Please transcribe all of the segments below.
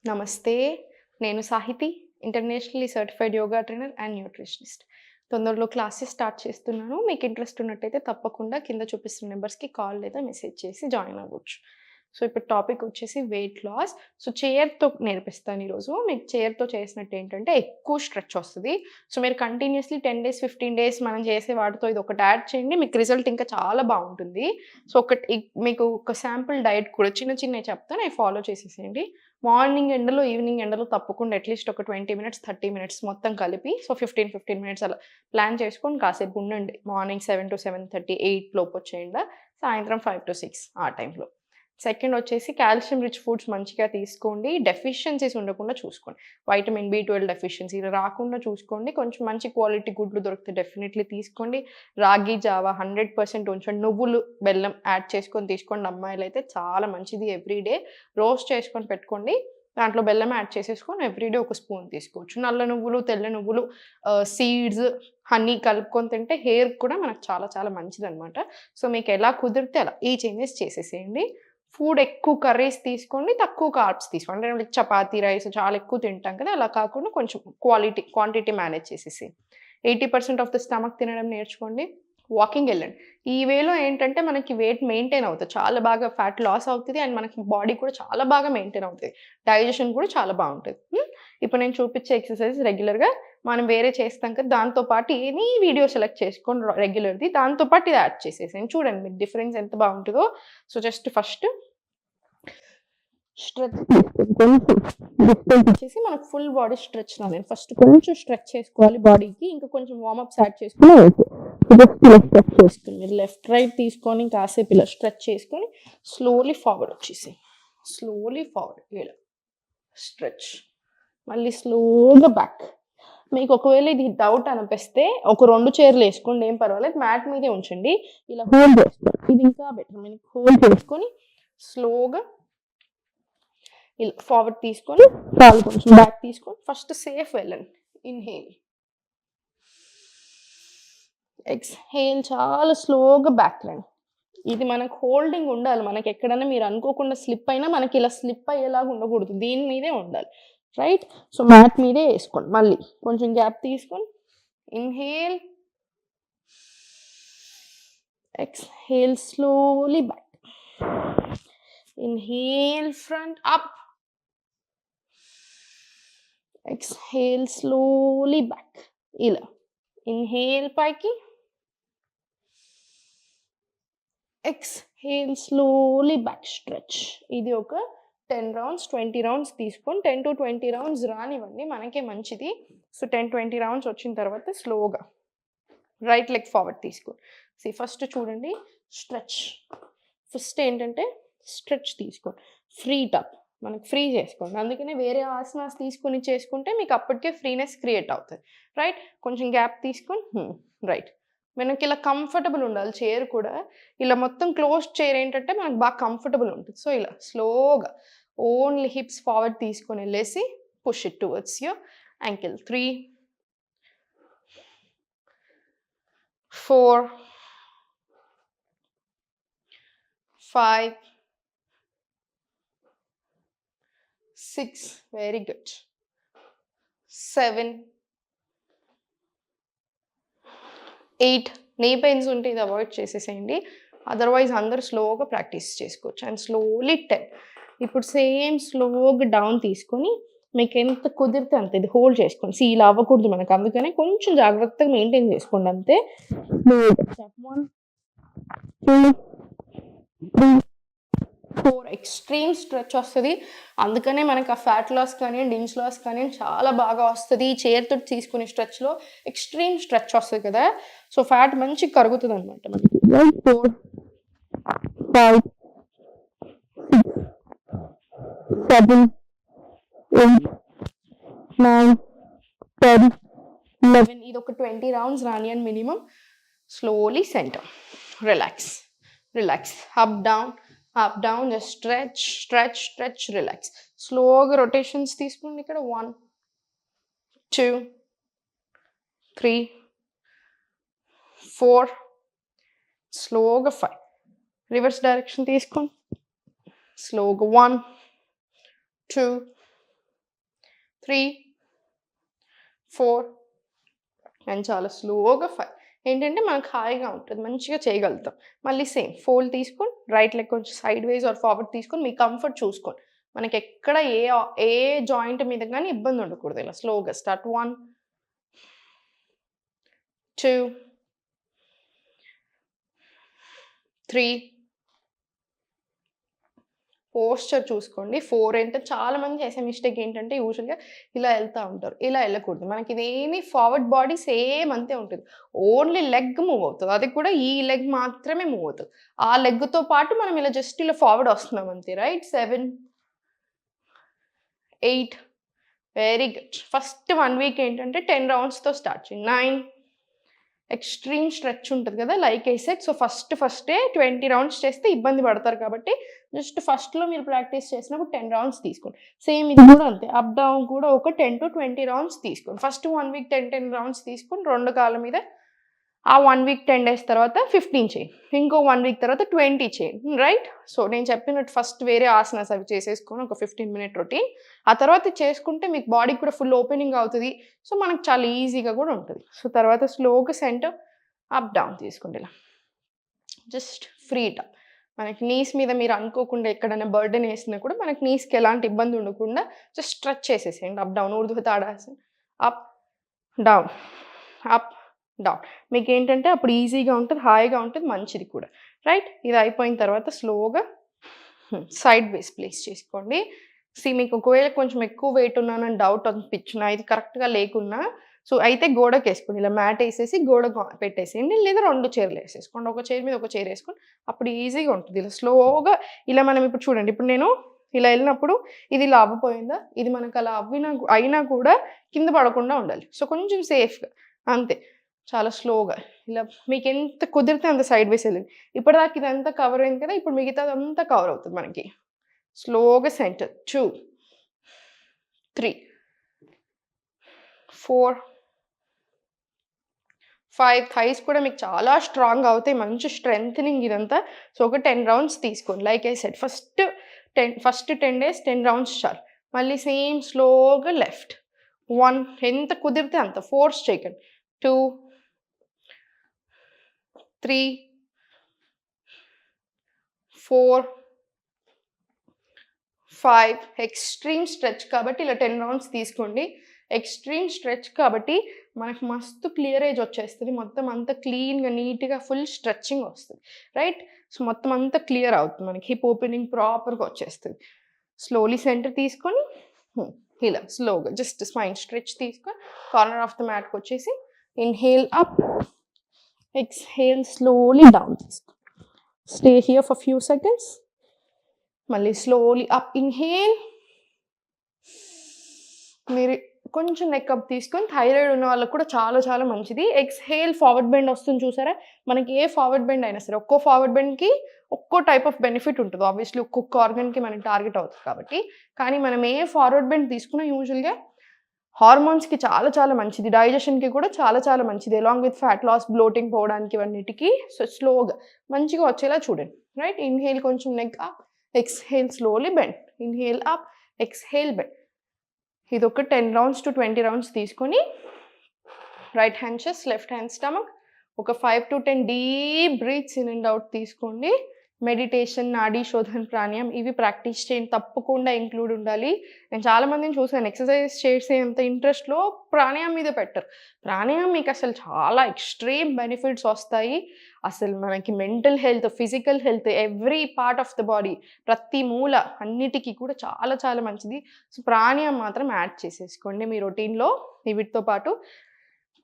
నమస్తే. నేను Sahiti, internationally certified yoga trainer and nutritionist. తొందరలో క్లాసెస్ స్టార్ట్ చేస్తున్నాను. మీకు ఇంట్రెస్ట్ ఉన్నట్టయితే తప్పకుండా కింద చూపిస్తున్న నంబర్స్‌కి కాల్ లేదా మెసేజ్ చేసి జాయిన్ అవ్వచ్చు. సో, ఇప్పుడు టాపిక్ వచ్చేసి వెయిట్ లాస్. సో, చైర్‌తో నేర్పిస్తాను ఈరోజు. మీకు చైర్‌తో చేసినట్టు ఏంటంటే ఎక్కువ స్ట్రెచ్ వస్తది. సో, మీరు కంటిన్యూయస్‌లీ 10 డేస్, 15 డేస్ మనం చేసే వాటితో ఇదొకటి యాడ్ చేయండి. మీకు రిజల్ట్ ఇంకా చాలా బావుంటుంది. సో, మీకు ఒక శాంపుల్ డైట్ కూడా చిన్నయి చెప్తాను. అవి ఫాలో చేసేసేయండి. మార్నింగ్ ఎండలో, ఈవినింగ్ ఎండలో తప్పకుండా అట్‌లీస్ట్ ఒక 20 మినిట్స్, 30 మినిట్స్ మొత్తం కలిపి సో, 15 మినిట్స్ అలా ప్లాన్ చేసుకొని కాసేపు ఉండండి. మార్నింగ్ 7-7:30, 8 లోపొచ్చేయండి. సాయంత్రం 5-6 ఆ టైంలో. సెకండ్ వచ్చేసి కాల్షియం రిచ్ ఫుడ్స్ మంచిగా తీసుకోండి. డెఫిషియన్సీస్ ఉండకుండా చూసుకోండి. వైటమిన్ బి12 డెఫిషియన్సీ రాకుండా చూసుకోండి. కొంచెం మంచి క్వాలిటీ గుడ్లు దొరికితే డెఫినెట్‌లీ తీసుకోండి. రాగి జావా 100% ఉంచండి. నువ్వులు, బెల్లం యాడ్ చేసుకొని తీసుకోండి. అమ్మాయిలైతే చాలా మంచిది ఎవ్రీడే. రోస్ట్ చేసుకొని పెట్టుకోండి. దాంట్లో బెల్లం యాడ్ చేసేసుకొని ఎవ్రీడే ఒక స్పూన్ తీసుకోవచ్చు. నల్ల నువ్వులు, తెల్ల నువ్వులు, సీడ్స్, హనీ కలుపుకొని తింటే హెయిర్‌కి కూడా మనకు చాలా చాలా మంచిదనమాట. సో, మీకెలా కుదిరితే అలా ఈ చేంజెస్ చేసేసేయండి. ఫుడ్ ఎక్కువ కర్రీస్ తీసుకోండి. తక్కువ కార్బ్స్ తీసుకోండి. అంటే లైక్ చపాతీ, రైస్ చాలా ఎక్కువ తింటాం కదా! అలా కాకుండా కొంచెం క్వాంటిటీ మేనేజ్ చేసేసి 80% ఆఫ్ ద స్టమక్ తినడం నేర్చుకోండి. వాకింగ్ ఎళ్ళండి. ఈ వేలో ఏంటంటే మనకి వెయిట్ మెయింటైన్ అవుతది. చాలా బాగా ఫ్యాట్ లాస్ అవుతది. అండ్ మనకి బాడీ కూడా చాలా బాగా మెయింటైన్ అవుతది. డైజెషన్ కూడా చాలా బావుంటది. ఇప్పుడు నేను చూపించే ఎక్సర్‌సైజ్ రెగ్యులర్‌గా మనం వేరే చేస్తాం కదా! దాంతో పాటు ఎనీ వీడియో సెలెక్ట్ చేసుకొని రెగ్యులర్‌ది దాంతో పాటు ఇది యాడ్ చేసేసేయండి. చూడండి మీకు డిఫరెన్స్ ఎంత బావుంటదో. సో, జస్ట్ ఫస్ట్ స్ట్రెచ్ తీసుకోండి. కొంచెం డిస్టెన్స్ ఇచ్చేసి మనకు ఫుల్ బాడీ స్ట్రెచ్ రాలేదు. ఫస్ట్ కొంచెం స్ట్రెచ్ చేసుకోవాలి బాడీకి. ఇంకా కొంచెం వార్మప్స్ యాడ్ చేసుకొని జస్ట్ ఇలా స్ట్రెచ్ చేసుకోండి. మీరు లెఫ్ట్, రైట్ తీసుకొని కాసేపు ఇలా స్ట్రెచ్ చేసుకొని స్లోలీ ఫార్వర్డ్ వచ్చేసేయి. స్లోలీ ఫార్వర్డ్ ఇలా స్ట్రెచ్. మళ్ళీ స్లోగా బ్యాక్. మీకు ఒకవేళ ఇది డౌట్ అనిపిస్తే ఒక 2 చైర్‌లు ఏసుకోండి ఏం పర్వాలేదు. మ్యాట్ మీదే ఉంచండి. ఇలా హోల్డ్ చేసుకోండి. ఇది ఇంకా బెటర్. మీరు హోల్డ్ చేసుకొని స్లోగా ఇలా ఫార్వర్డ్ తీసుకొని కాళ్ళు కొంచెం బ్యాక్ తీసుకొని ఫస్ట్ సేఫ్ వెళ్ళండి. ఇన్‌హేల్. ఎక్స్‌హేల్ చాలా స్లోగా బ్యాక్ రండి. ఇది మనకు హోల్డింగ్ ఉండాలి. మనకెక్కడైనా మీరు అనుకోకుండా స్లిప్ అయినా మనకి ఇలా స్లిప్ అయ్యేలాగా ఉండకూడదు. దీని మీదే ఉండాలి. రైట్? సో, మ్యాట్ మీదే ఏసుకోండి. మళ్ళీ కొంచెం గ్యాప్ తీసుకొని inhale. Exhale slowly back. Inhale front up. Exhale slowly back. ఇలా. ఇన్‌హేల్ పైకి. Exhale slowly back stretch. ఇది ఒక 10 రౌండ్స్, 20 రౌండ్స్ తీసుకొని 10-20 రౌండ్స్ రానివ్వండి. మనకే మంచిది. సో, 10-20 రౌండ్స్ వచ్చిన తర్వాత స్లోగా రైట్ లెగ్ ఫార్వర్డ్ తీసుకోండి. ఫస్ట్ చూడండి స్ట్రెచ్. ఫస్ట్ ఏంటంటే స్ట్రెచ్ తీసుకోండి. ఫ్రీ టప్. మనకు ఫ్రీ చేసుకోండి. అందుకనే వేరే ఆసనాస్ తీసుకొని చేసుకుంటే మీకు అప్పటికే ఫ్రీనెస్ క్రియేట్ అవుతది. రైట్? కొంచెం గ్యాప్ తీసుకొని రైట్. మనకి ఇలా కంఫర్టబుల్ ఉండాలి చైర్ కూడా. ఇలా మొత్తం క్లోజ్డ్ చైర్ ఏంటంటే మనకు బాగా కంఫర్టబుల్ ఉంటుంది. సో, ఇలా స్లోగా ఓన్లీ హిప్స్ ఫార్వర్డ్ తీసుకొని ఎళ్ళేసి push it towards your ankle. 3, 4, 5, 6 very good. 7, 8 నీ పెయిన్స్ ఉంటే ఇది అవాయిడ్ చేసేసేయండి. అదర్‌వైజ్ అందరూ స్లోగా ప్రాక్టీస్ చేసుకోవచ్చు. And slowly 10. ఇప్పుడు సేమ్ స్లోగా డౌన్ తీసుకొని మీకెంత కుదిరితే అంత ఇది హోల్డ్ చేసుకోండి. ఇలా అవ్వకూడదు మనకు. అందుకనే కొంచెం జాగ్రత్తగా మెయింటైన్ చేసుకోండి అంతే. స్టెప్ 1, 2, 3, 4 ఎక్స్‌ట్రీమ్ స్ట్రెచ్ వస్తది. అందుకనే మనకు ఆ ఫ్యాట్ లాస్ కానియండి, ఇంచ్ లాస్ కానియండి చాలా బాగా వస్తది. ఈ చైర్‌తోటి తీసుకునే స్ట్రెచ్‌లో ఎక్స్‌ట్రీమ్ స్ట్రెచ్ వస్తది కదా! సో, ఫ్యాట్ మంచిగా కరుగుతదనమాట మనకి. 4, 5, 6, 7, 8, 9, 10, 11 ఇదొక 20 రౌండ్స్ రానియండి minimum. Slowly center. Relax. Relax. Up, down. Just stretch, stretch, stretch, relax. స్లోగా రొటేషన్స్ తీసుకోండి ఇక్కడ. 1, 2, 3, 4, స్లోగా 5. రివర్స్ డైరెక్షన్ తీసుకోండి. స్లోగా 1, 2, 3, 4 అండ్ చాలా స్లోగా 5. ఏంటంటే మనకు హాయిగా ఉంటుంది. మంచిగా చేయగలుగుతాం. మళ్ళీ సేమ్ ఫోల్డ్ తీసుకొని రైట్ లెగ్ కొంచెం సైడ్ వేస్ ఆర్ ఫార్వర్డ్ తీసుకొని మీ కంఫర్ట్ చూసుకోండి. మనకెక్కడ ఏ జాయింట్ మీద గానీ ఇబ్బంది ఉండకూడదు. ఇలా స్లోగా స్టార్ట్ 1, 2, 3 పోస్చర్ చూసుకోండి. 4 అంటే చాలామంది చేసే మిస్టేక్ ఏంటంటే యూజువల్‌గా ఇలా ఎళ్తా ఉంటారు. ఇలా ఎళ్ళకూడదు. మనకిదేమి ఫార్వర్డ్ బాడీ సేమ్ అంతే ఉంటది. ఓన్లీ లెగ్ మూవ్ అవుతది. అది కూడా ఈ లెగ్ మాత్రమే మూవ్ అవుతది. ఆ లెగ్‌తో పాటు మనం ఇలా జస్ట్ ఇలా ఫార్వర్డ్ వస్తున్నాం అంతే. Right 7, 8 very good. First 1 week ఏంటంటే 10 రౌండ్స్‌తో స్టార్ట్ చేయండి. 9 ఎక్స్‌ట్రీమ్ స్ట్రెచ్ ఉంటది కదా! లైక్ ఐ సెడ్ సో ఫస్టే 20 రౌండ్స్ చేస్తే ఇబ్బంది పడతారు కాబట్టి జస్ట్ ఫస్ట్‌లో మీరు ప్రాక్టీస్ చేసినప్పుడు 10 రౌండ్స్ తీసుకోండి. సేమ్ ఇది కూడా అంతే. అప్ డౌన్ కూడా ఒక 10-20 రౌండ్స్ తీసుకోండి. ఫస్ట్ 1 వీక్ 10 రౌండ్స్ తీసుకొని 2 కాళ్ళ మీద ఆ 1 వీక్ 10 డేస్ తర్వాత 15 చేయండి. ఇంకో 1 వీక్ తర్వాత 20 చేయండి. రైట్? సో నేను చెప్పినట్టు ఫస్ట్ వేరే ఆసనాస్ అవి చేసేసుకొని ఒక 15 మినిట్ రొటీన్. ఆ తర్వాత చేసుకుంటే మీకు బాడీకి కూడా ఫుల్ ఓపెనింగ్ అవుతది. సో మనకు చాలా ఈజీగా కూడా ఉంటది. సో తర్వాత స్లోగా సెంటర్ అప్ డౌన్ తీసుకోండి ఇలా. జస్ట్ ఫ్రీగా. మనకి నీస్ మీద మీరు అనుకోకుండా ఎక్కడైనా బర్డెన్ ఏసినా కూడా మనకి నీస్‌కి ఎలాంటి ఇబ్బంది ఉండకుండా జస్ట్ స్ట్రెచ్ చేసేసేయండి. Up down Urdhva Tadasan. Up, down, up, down. మీకేంటంటే అప్పుడు ఈజీగా ఉంటది, హాయిగా ఉంటది, మంచిది కూడా. రైట్? ఇది అయిపోయిన తర్వాత స్లోగా సైడ్ వేస్ ప్లేస్ చేసుకోండి. మీకు ఒకవేళ కొంచెం ఎక్కువ వెయిట్ ఉన్నానని డౌట్ అనిపించినా, ఇది కరెక్ట్‌గా లేకున్నా సో అయితే గోడకేసుకోండి. ఇలా మ్యాట్ ఏసేసి పెట్టేసేయండి. లేదా 2 చైర్‌లేసేసుకోండి. ఒక చైర్ మీద ఒక చైర్ ఏసుకొని అప్పుడు ఈజీగా ఉంటది. ఇలా స్లోగా ఇలా మనం ఇప్పుడు చూడండి. ఇప్పుడు నేను ఇలా ఎళ్ళినప్పుడు ఇది ఇలా అవ్వపోయిందా? ఇది మనకు అలా అయినా కూడా కింద పడకుండా ఉండాలి. సో కొంచెం సేఫ్‌గా అంతే. చాలా స్లోగా ఇలా మీకెంత కుదిరితే అంత సైడ్ వేస్ ఎళ్ళండి. ఇప్పటిదాకా ఇదంతా కవర్ అయింది కదా! ఇప్పుడు మిగతాదంతా కవర్ అవుతది మనకి. స్లోగా సెంటర్ 2, 3, 4, 5 థైస్ కూడా మీకు చాలా స్ట్రాంగ్‌గా అవుతాయి. మంచి స్ట్రెంథెనింగ్ ఇదంతా. సో ఒక 10 రౌండ్స్ తీసుకోండి. Like I said first 10 days 10 rounds చాలు. మళ్ళీ సేమ్ స్లోగా లెఫ్ట్. 1 ఎంత కుదిరితే అంత ఫోర్స్ చేయకండి. 2, 3, 4, 5 ఎక్స్‌ట్రీమ్ స్ట్రెచ్ కాబట్టి ఇలా 10 రౌండ్స్ తీసుకోండి. ఎక్స్‌ట్రీమ్ స్ట్రెచ్ కాబట్టి మనకు మస్తు క్లియరేజ్ వచ్చేస్తది. మొత్తం అంతా క్లీన్‌గా, నీట్‌గా ఫుల్ స్ట్రెచింగ్ వస్తది. రైట్? సో మొత్తం అంతా క్లియర్ అవుతుంది. మనకి హిప్ ఓపెనింగ్ ప్రాపర్‌గా వచ్చేస్తది. స్లోలీ సెంటర్ తీసుకొని ఇలా స్లోగా జస్ట్ స్పైన్ స్ట్రెచ్ తీసుకొని కార్నర్ ఆఫ్ ద మ్యాట్‌కొచ్చేసి inhale up, exhale slowly down తీసుకోండి. Stay here for few seconds. మళ్ళీ స్లోలీ అప్ ఇన్‌హేల్. మీరు కొంచెం నెక్ అప్ తీసుకొని థైరాయిడ్ ఉన్న వాళ్ళకి కూడా చాలా చాలా మంచిది. ఎక్స్‌హేల్ ఫార్వర్డ్ బెండ్ వస్తుంది చూసారా? మనకి ఏ ఫార్వర్డ్ బెండ్ అయినా సరే ఒక్కో ఫార్వర్డ్ బెండ్‌కి ఒక్కో టైప్ ఆఫ్ బెనిఫిట్ ఉంటది. ఆబ్వియస్‌లీ ఒక్కొక్క ఆర్గాన్‌కి మనకి టార్గెట్ అవుతది కాబట్టి. కానీ మనం ఏ ఫార్వర్డ్ బెండ్ తీసుకున్నా యూజువల్‌గా హార్మోన్స్‌కి చాలా చాలా మంచిది. డైజెషన్‌కి కూడా చాలా చాలా మంచిది. Along with fat loss, bloating పోవడానికి ఇవన్నిటికి సో స్లోగా మంచిగా వచ్చేలా చూడండి. రైట్? ఇన్‌హేల్ కొంచెం neck up, exhale slowly bend. Inhale up, exhale bend. ఇదొక 10 రౌండ్స్ టు 20 రౌండ్స్ తీసుకొని right hand chest, left hand stomach ఒక 5-10 deep breaths in and out తీసుకోండి. మెడిటేషన్, నాడీ శోధన్, ప్రాణాయామం ఇవి ప్రాక్టీస్ చేయండి. తప్పకుండా ఇంక్లూడ్ ఉండాలి. నేను చాలామందిని చూసాను ఎక్సర్సైజ్ చేసేంత ఇంట్రెస్ట్‌లో ప్రాణాయామం మీద పెట్టరు. ప్రాణాయామం మీకు అసలు చాలా ఎక్స్‌ట్రీమ్ బెనిఫిట్స్ వస్తాయి. అసలు మనకి mental health, physical health every part of the body ప్రతి మూల అన్నిటికి కూడా చాలా చాలా మంచిది. సో ప్రాణాయామం మాత్రం యాడ్ చేసేసుకోండి మీ రొటీన్‌లో. వీటితో పాటు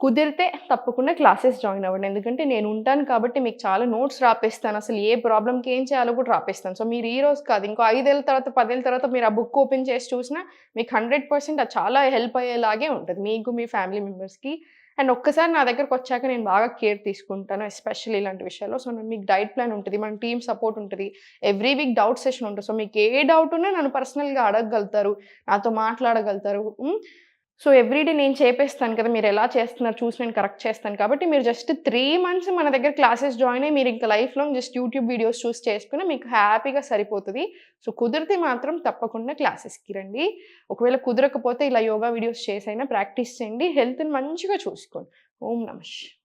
కుదిరితే తప్పకుండా క్లాసెస్ జాయిన్ అవ్వండి. ఎందుకంటే నేను ఉంటాను కాబట్టి మీకు చాలా నోట్స్ రాపిస్తాను. అసలు ఏ ప్రాబ్లమ్‌కి ఏం చేయాలో కూడా రాపిస్తాను. సో మీరు ఈ రోజు కాదు ఇంకో 5 ఏళ్ల తర్వాత, 10 ఏళ్ల తర్వాత మీరు ఆ బుక్ ఓపెన్ చేసి చూసినా మీకు 100% అది చాలా హెల్ప్ అయ్యేలాగే ఉంటది. మీకు, మీ ఫ్యామిలీ మెంబర్స్‌కి. అండ్ ఒక్కసారి నా దగ్గరకొచ్చాక నేను బాగా కేర్ తీసుకుంటాను. ఎస్పెషల్లీ ఇలాంటి విషయాల్లో. సో మీకు డైట్ ప్లాన్ ఉంటది. మన టీమ్ సపోర్ట్ ఉంటది. ఎవ్రీ వీక్ డౌట్ సెషన్ ఉంటది. సో మీకు ఏ డౌట్ ఉన్నా నన్ను పర్సనల్‌గా అడగగలుగుతారు. నాతో మాట్లాడగలుగుతారు. సో, ఎవ్రీడే నేను చేపిస్తాను కదా! మీరెలా చేస్తున్నారు చూసి నేను కరెక్ట్ చేస్తాను. కాబట్టి మీరు జస్ట్ 3 మంత్స్ మన దగ్గర క్లాసెస్ జాయిన్ అయ్యి మీరింక life long just YouTube videos చూసి చేసుకున్న మీకు హ్యాపీగా సరిపోతది. సో, కుదిరితే మాత్రం తప్పకుండా క్లాసెస్‌కి రండి. ఒకవేళ కుదరకపోతే ఇలా యోగా వీడియోస్ చేసైనా ప్రాక్టీస్ చేయండి. హెల్త్‌ని మంచిగా చూసుకోండి. ఓం నమః శివాయ.